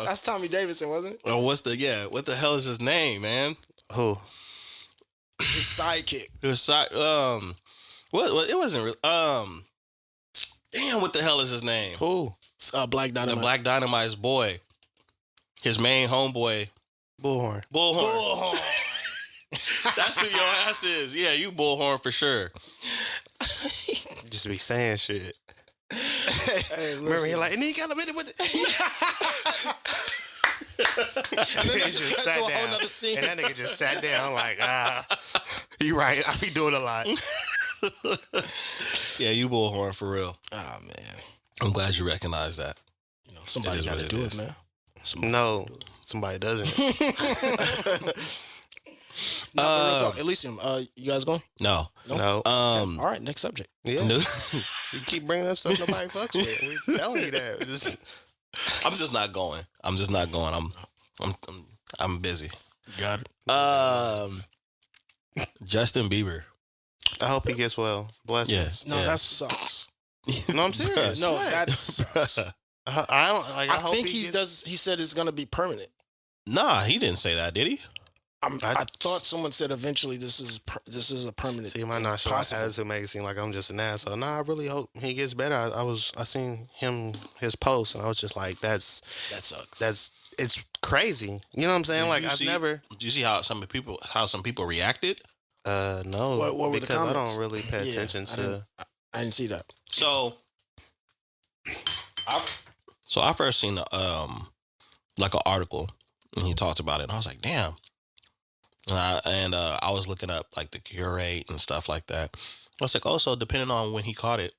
That's Tommy Davidson, wasn't it? what the hell is his name, man? Who? His sidekick. It was what it wasn't really damn, what the hell is his name? Who? Black The Dynamite. Black Dynamite's boy. His main homeboy. Bullhorn. Bullhorn. That's who your ass is. Yeah, you Bullhorn for sure. Just be saying shit. Hey, Remember, he like, and he got a minute with it. And then he just That's sat a whole down. nother scene. And that nigga just sat down like, you right. I be doing a lot. Yeah, you Bullhorn for real. Oh man, I'm glad you recognize that. you know somebody It is got to what it do is. it, man. No, somebody doesn't. No, but real talk. Elysium, you guys going? No. No. All right, next subject. Yeah. No. You keep bringing up stuff nobody fucks with. We telling you that. I'm just not going. I'm busy. Got it. Justin Bieber. I hope he gets well. Bless him. Yes. No, that sucks. No, I'm serious. No, What? that sucks. I don't. Like, I hope think he he gets, does. He said it's gonna be permanent. Nah, he didn't say that, did he? I thought someone said eventually this is a permanent. See, my nonchalant possible. attitude makes it seem like I'm just an asshole. Nah, I really hope he gets better. I seen his post, and I was just like, That sucks. it's crazy. You know what I'm saying? Did Like you I've see- never. Did you see how some people reacted? No, What were the because I comments? don't really pay Yeah, attention to. I didn't see that. So I first seen like an article and he talked about it and I was like, damn. And I was looking up like the cure rate and stuff like that. I was like, oh, so depending on when he caught it,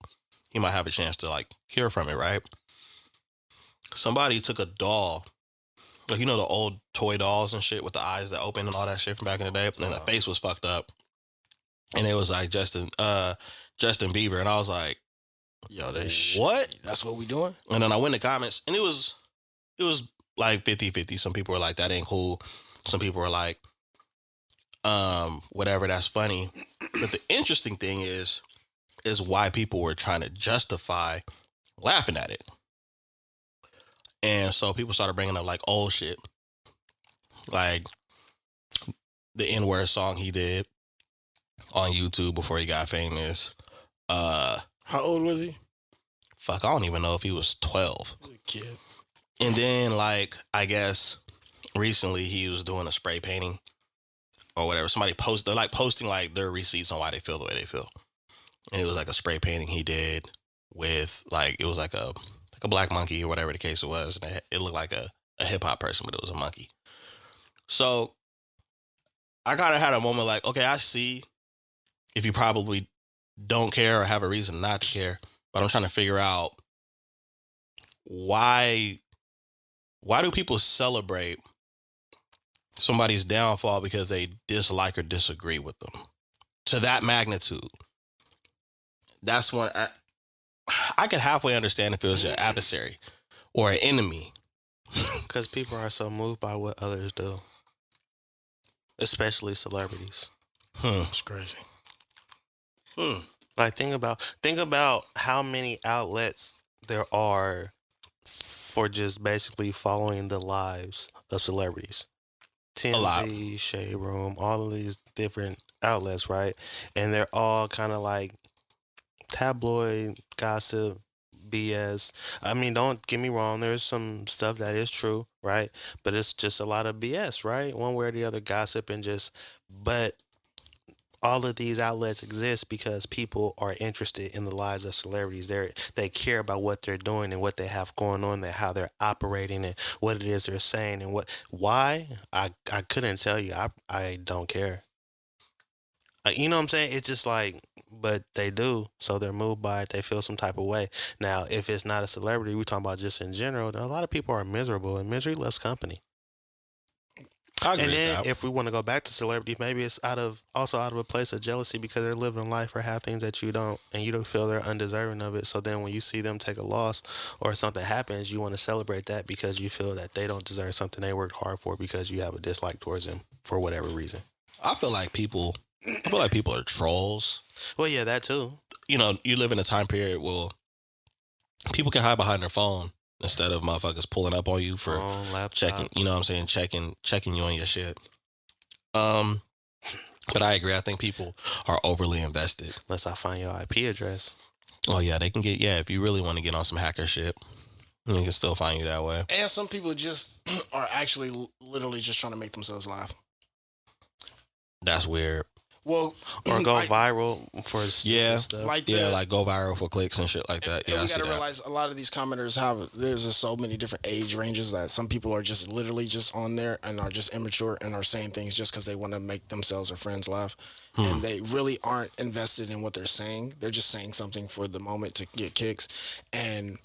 he might have a chance to like cure from it, right? Somebody took a doll, like, you know, the old toy dolls and shit with the eyes that open and all that shit from back in the day, and the face was fucked up, and it was like Justin Bieber, and I was like, Yo, what? That's what we doing? And then I went in the comments, and it was like 50-50. Some people were like, that ain't cool. Some people were like, whatever, that's funny. But the interesting thing is why people were trying to justify laughing at it. And so people started bringing up like old shit, like the N-word song he did on YouTube before he got famous. How old was he? Fuck, I don't even know if he was 12. He was a kid. And then, like, I guess recently he was doing a spray painting or whatever. Somebody they're like posting like their receipts on why they feel the way they feel. And it was like a spray painting he did with like, it was like a black monkey or whatever the case it was. And it looked like a hip hop person, but it was a monkey. So I kind of had a moment like, okay, I see if you probably don't care or have a reason not to care. but I'm trying to figure out why do people celebrate somebody's downfall because they dislike or disagree with them to that magnitude? That's when I could halfway understand if it was your adversary or an enemy. Because people are so moved by what others do, especially celebrities. It's crazy. Like think about how many outlets there are for just basically following the lives of celebrities. TMZ, Shade Room, all of these different outlets, right? And they're all kind of like tabloid gossip, BS. I mean, don't get me wrong. There's some stuff that is true, right? But it's just a lot of BS, right? One way or the other, gossip and just. But all of these outlets exist because people are interested in the lives of celebrities. They care about what they're doing and what they have going on, and how they're operating and what it is they're saying and why. I couldn't tell you. I don't care. You know what I'm saying? It's just like, but they do, so they're moved by it. They feel some type of way. Now, if it's not a celebrity, we're talking about just in general. A lot of people are miserable, and misery loves company. I agree And with then, that. if we want to go back to celebrities, maybe it's also out of a place of jealousy because they're living a life or have things that you don't, and you don't feel they're undeserving of it. So then, when you see them take a loss or something happens, you want to celebrate that because you feel that they don't deserve something they worked hard for because you have a dislike towards them for whatever reason. I feel like people are trolls. Well, yeah, that too. You know, you live in a time period where people can hide behind their phone instead of motherfuckers pulling up on you for Laptop. checking. You know what I'm saying? Checking you on your shit. But I agree. I think people are overly invested. Unless I find your IP address. Oh yeah, they can get. Yeah, if you really want to get on some hacker shit, they can still find you that way. And some people just are actually literally just trying to make themselves laugh. That's weird. Well, Or go viral for stuff. like go viral for clicks and shit like that. And Yeah, we got to realize a lot of these commenters there's just so many different age ranges that some people are just literally just on there and are just immature and are saying things just because they want to make themselves or friends laugh. And they really aren't invested in what they're saying. They're just saying something for the moment to get kicks. And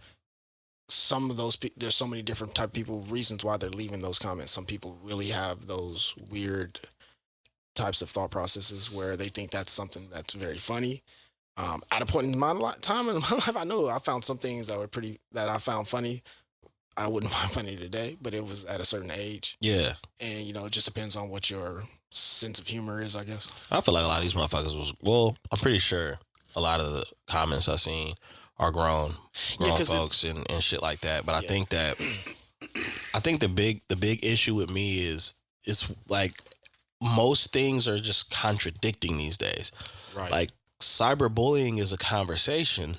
some of those there's so many different type of people, reasons why they're leaving those comments. Some people really have those weird types of thought processes where they think that's something that's very funny. At a point in my time in my life, I found some things that I found funny. I wouldn't find funny today, but it was at a certain age. Yeah. And it just depends on what your sense of humor is, I guess. I feel like a lot of these motherfuckers I'm pretty sure a lot of the comments I've seen are grown folks and shit like that. But I think the big issue with me is it's like most things are just contradicting these days. Right. Like cyberbullying is a conversation,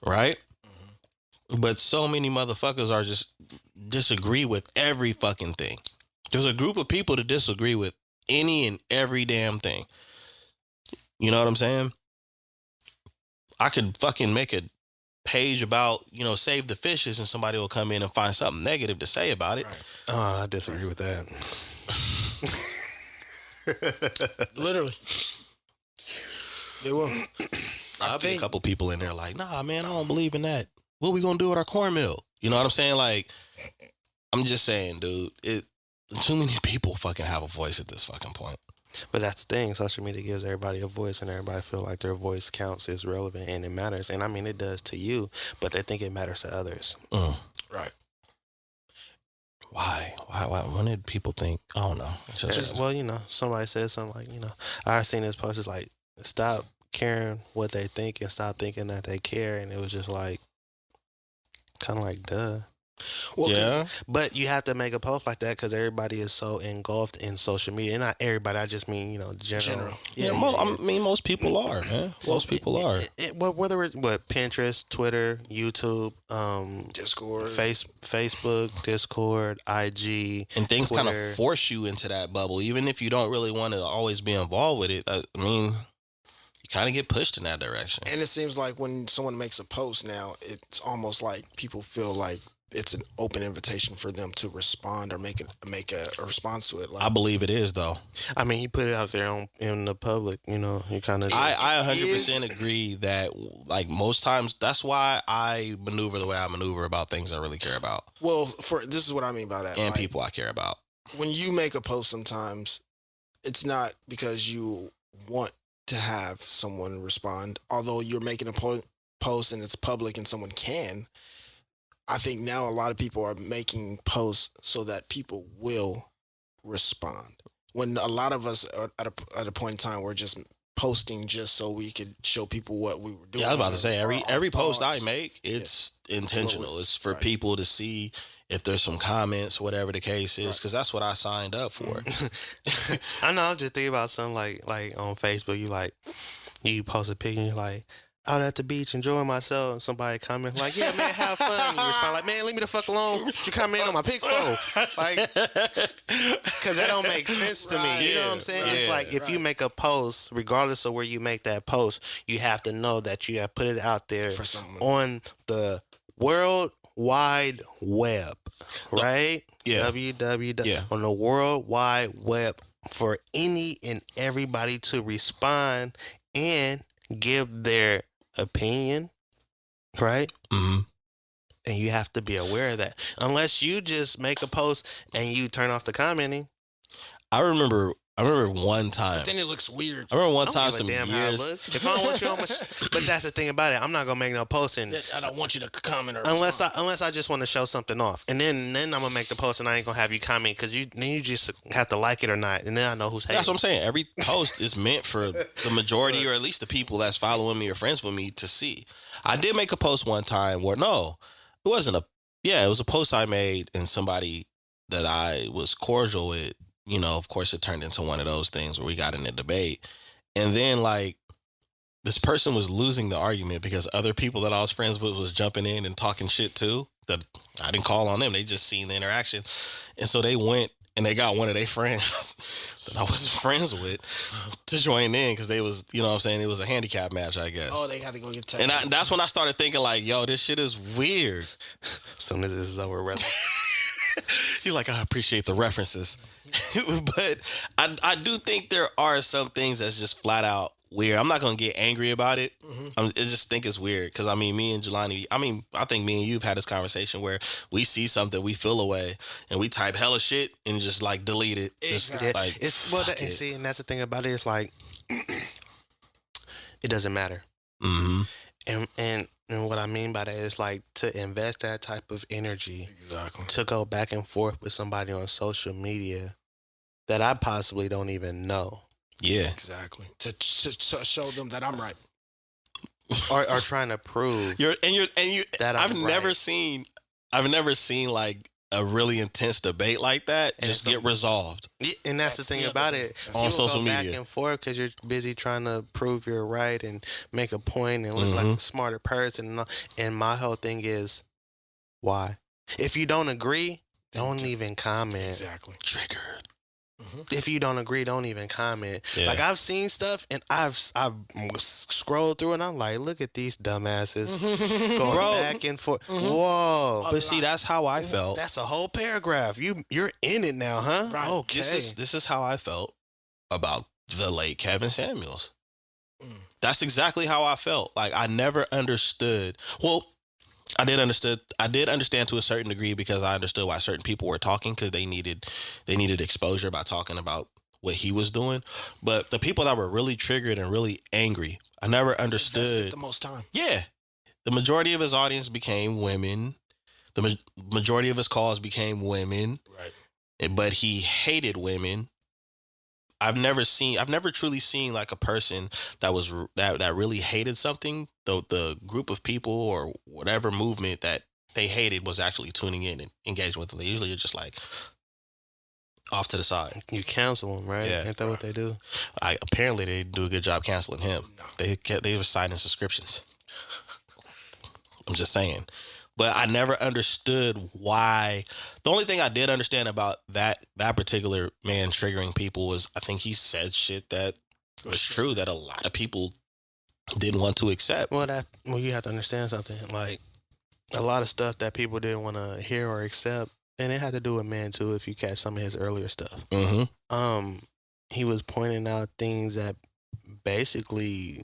right? Mm-hmm. But so many motherfuckers are just disagree with every fucking thing. There's a group of people that disagree with any and every damn thing. You know what I'm saying? I could fucking make a page about, save the fishes, and somebody will come in and find something negative to say about it. Right. Oh, I disagree with that. Literally. They will. I'll be a couple people in there like, nah, man, I don't believe in that. What we gonna do with our cornmeal? You know what I'm saying? Like, I'm just saying, dude, too many people fucking have a voice at this fucking point. But that's the thing. Social media gives everybody a voice, and everybody feel like their voice counts, is relevant, and it matters. And I mean, it does to you, but they think it matters to others. Right. Why? When did people think? I don't know. Somebody said something like, I seen this post. It's like, stop caring what they think and stop thinking that they care. And it was just like, kind of like, duh. Well, yeah. But you have to make a post like that because everybody is so engulfed in social media. And not everybody, I just mean, general. Yeah, I mean, most people are, man. Most people are. Whether it's Pinterest, Twitter, YouTube, Discord, Facebook, Discord, IG, and things kind of Twitter. force you into that bubble, even if you don't really want to always be involved with it. I mean, you kind of get pushed in that direction. And it seems like when someone makes a post now, it's almost like people feel like it's an open invitation for them to respond or make a response to it. Like, I believe it is though. I mean, you put it out there in the public, you know, you kind of. I 100% agree that like most times that's why I maneuver the way I maneuver about things I really care about well, this is what I mean by that. and like, people I care about. when you make a post, sometimes it's not because you want to have someone respond. Although you're making a post and it's public and someone can. I think now a lot of people are making posts so that people will respond. When a lot of us are at a point in time, we're just posting just so we could show people what we were doing. Yeah, I was about to say every post I thoughts. make, it's intentional. It's for people to see if there's some comments, whatever the case is, because that's what I signed up for. I know. I'm just thinking about something like on Facebook. You post a picture and you're like, out at the beach enjoying myself, and somebody comment like, yeah, man, have fun. You respond like, man, leave me the fuck alone. What you comment on my pic for? Like, because that don't make sense to me. You know what I'm saying? Right. It's like if you make a post, regardless of where you make that post, you have to know that you have put it out there For someone. on the World Wide Web, right? Yeah. www. Yeah. On the World Wide Web for any and everybody to respond and give their opinion, right? Mm-hmm. And you have to be aware of that. Unless you just make a post and you turn off the commenting. I remember one time. Then it looks weird. I remember one I time don't give a some damn how it years. looks. If I don't want you on my but that's the thing about it. I'm not gonna make no post and I don't want you to comment or unless respond. I just want to show something off, and then I'm gonna make the post and I ain't gonna have you comment because then you just have to like it or not, and then I know who's hating. That's what I'm saying. Every post is meant for the majority, or at least the people that's following me or friends with me, to see. I did make a post one time where it wasn't it was a post I made, and somebody that I was cordial with. You know, of course, it turned into one of those things where we got in a debate, and then like this person was losing the argument because other people that I was friends with was jumping in and talking shit too. That I didn't call on them; they just seen the interaction, and so they went and they got one of their friends that I wasn't friends with to join in because they was, you know what I'm saying, it was a handicap match, I guess. Oh, they had to go get tested. And that's when I started thinking like, yo, this shit is weird. As soon as this is over, rather. You're like, I appreciate the references. But I do think there are some things that's just flat out weird. I'm not going to get angry about it. Mm-hmm. I just think it's weird because, I mean, me and Jelani, I think me and you have had this conversation where we see something, we feel away, and we type hella shit and just, like, delete it. Exactly. Just, like, It's fuck and it. see, and that's the thing about it. It's like it doesn't matter. Mm-hmm. And what I mean by that is like to invest that type of energy Exactly. to go back and forth with somebody on social media that I possibly don't even know. Yeah. Exactly. To show them that I'm right. or trying to prove that I've I'm never right. seen like a really intense debate like that And just it's get resolved. Yeah, and that's the thing the about other it. thing. On You will social go back media. and forth because you're busy trying to prove you're right and make a point and look like a smarter person. And my whole thing is, why? If you don't agree, don't even comment. Exactly. Triggered. If you don't agree, don't even comment. Yeah. Like I've seen stuff and I've scrolled through and I'm like, look at these dumbasses going Bro. back and forth. Whoa. But see, that's how I felt. That's a whole paragraph. You're in it now, huh? Right. Okay. This is how I felt about the late Kevin Samuels. Mm. That's exactly how I felt. Like I never understood. Well, I did understand to a certain degree because I understood why certain people were talking because they needed exposure by talking about what he was doing. But the people that were really triggered and really angry, I never understood. Invested the most time. Yeah. The majority of his audience became women. The majority of his calls became women. Right. But he hated women. I've never truly seen like a person that really hated something. The group of people or whatever movement that they hated was actually tuning in and engaging with them. They usually are just like off to the side. You cancel them, right? Yeah. Ain't that what they do? Apparently they do a good job canceling him. No. They were signing subscriptions. I'm just saying. But I never understood why. The only thing I did understand about that particular man triggering people was I think he said shit that was true that a lot of people didn't want to accept. Well, you have to understand something. Like, a lot of stuff that people didn't want to hear or accept, and it had to do with men too. If you catch some of his earlier stuff, he was pointing out things that basically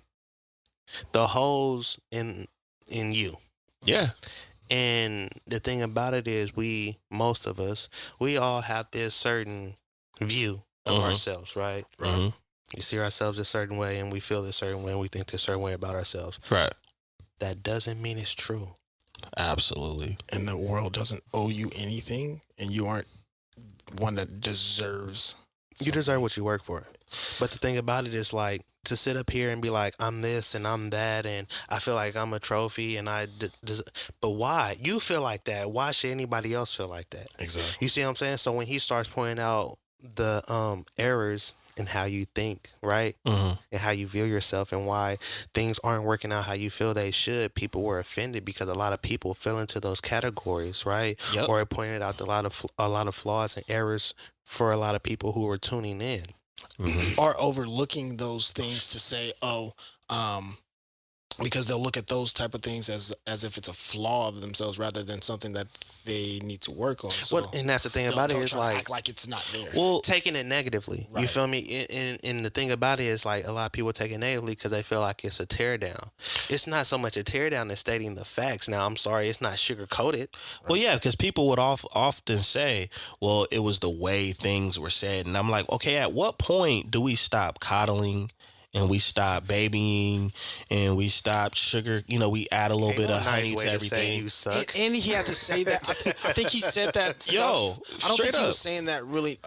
the holes in you. Yeah. And the thing about it is, most of us, we all have this certain view of ourselves, right? Mm-hmm. We see ourselves a certain way, and we feel a certain way, and we think a certain way about ourselves. Right. That doesn't mean it's true. Absolutely. And the world doesn't owe you anything, and you aren't one that deserves. You deserve what you work for. But the thing about it is, like, to sit up here and be like, I'm this and I'm that, and I feel like I'm a trophy, and but why? You feel like that. Why should anybody else feel like that? Exactly. You see what I'm saying? So when he starts pointing out the errors in how you think, right? Mm-hmm. And how you view yourself, and why things aren't working out how you feel they should, people were offended because a lot of people fell into those categories, right? Yep. Or it pointed out a lot of flaws and errors for a lot of people who were tuning in. Mm-hmm. Or overlooking those things to say, because they'll look at those type of things as if it's a flaw of themselves rather than something that they need to work on. So And that's the thing about it is, try to like, act like it's not there. well, taking it negatively. You Right. feel me? And the thing about it is, like, a lot of people take it negatively because they feel like it's a tear down. It's not so much a tear down as stating the facts. Now, I'm sorry, it's not sugar coated. Well, yeah, because people would often say, well, it was the way things were said. And I'm like, okay, at what point do we stop coddling and we stop babying and we stop sugar? You know, we add a little bit of honey to everything. You suck. And he had to say that. I think he said that. Yo, I don't straight think he up. was saying that really.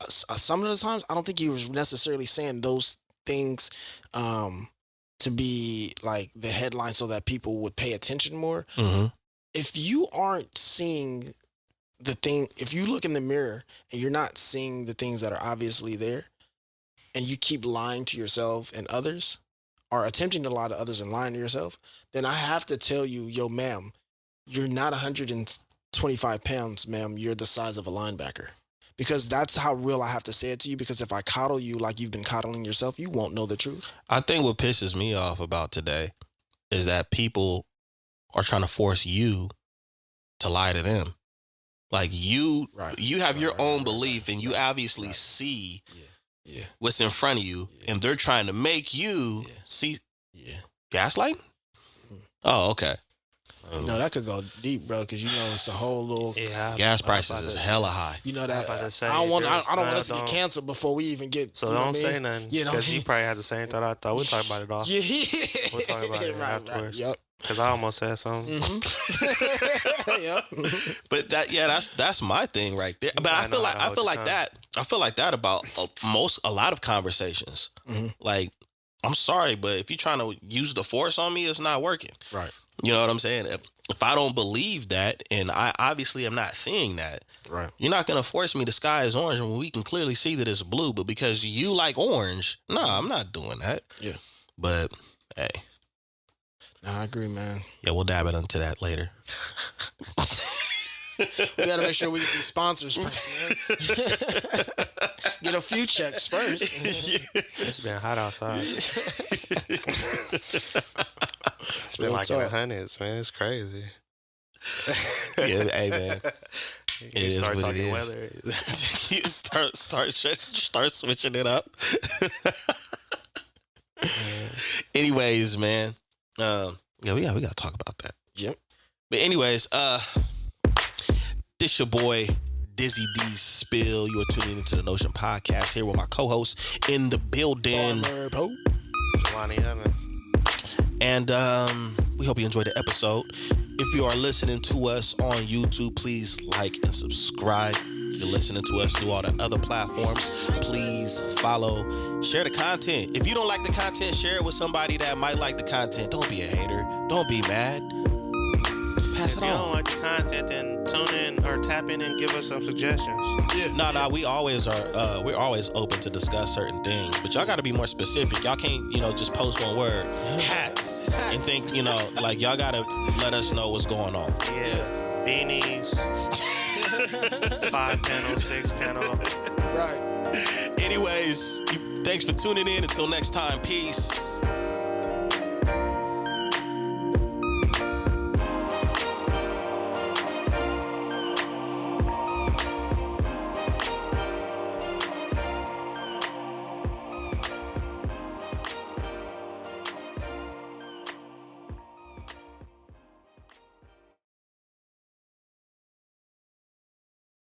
Some of the times, I don't think he was necessarily saying those things to be like the headline so that people would pay attention more. Mm-hmm. If you aren't seeing the thing, if you look in the mirror and you're not seeing the things that are obviously there, and you keep lying to yourself and others, or attempting to lie to others and lying to yourself, then I have to tell you, yo, ma'am, you're not 125 pounds, ma'am. You're the size of a linebacker. Because that's how real I have to say it to you. Because if I coddle you like you've been coddling yourself, you won't know the truth. I think what pisses me off about today is that people are trying to force you to lie to them. Like you have your own belief, and you obviously see what's in front of you, and they're trying to make you see. Gaslight? Oh, okay. No, that could go deep, bro, because you know it's a whole little. Gas prices is hella high. You know that. Say, I don't want us to get canceled before we even get. So don't say nothing. Because you probably had the same thought I thought. We'll talk about it all. Yeah. We'll talk about it afterwards. Yep. Because I almost said something. Yep. But that's my thing right there. But I feel like that about a lot of conversations. Mm-hmm. Like, I'm sorry, but if you're trying to use the force on me, it's not working. Right. You know what I'm saying? If I don't believe that, and I obviously am not seeing that, right, you're not gonna force me the sky is orange when we can clearly see that it's blue. But because you like orange, nah, I'm not doing that. Yeah. But hey. No, I agree, man. Yeah, we'll dab it into that later. We gotta make sure we get these sponsors first, man. Get a few checks first. It's been hot outside. It's been like in the hundreds, man. It's crazy. Yeah, hey man. You start talking it weather. You start switching it up. Anyways, man. We gotta talk about that. Yep. But anyways, this your boy Dizzy D Spill. You are tuning into the Notion Podcast here with my co-host in the building, Jelani Evans. and we hope you enjoyed the episode. If you are listening to us on YouTube, please like and subscribe. If you're listening to us through all the other platforms, please follow, share the content. If you don't like the content, share it with somebody that might like the content. Don't be a hater. Don't be mad. Pass If it you on. don't like the content, then tune in or tap in and give us some suggestions. Yeah. No, we always are. We're always open to discuss certain things, but y'all got to be more specific. Y'all can't, just post one word, hats, and think, like y'all got to let us know what's going on. Yeah. Beanies. 5 panel, 6 panel. Right. Anyways, thanks for tuning in. Until next time, peace.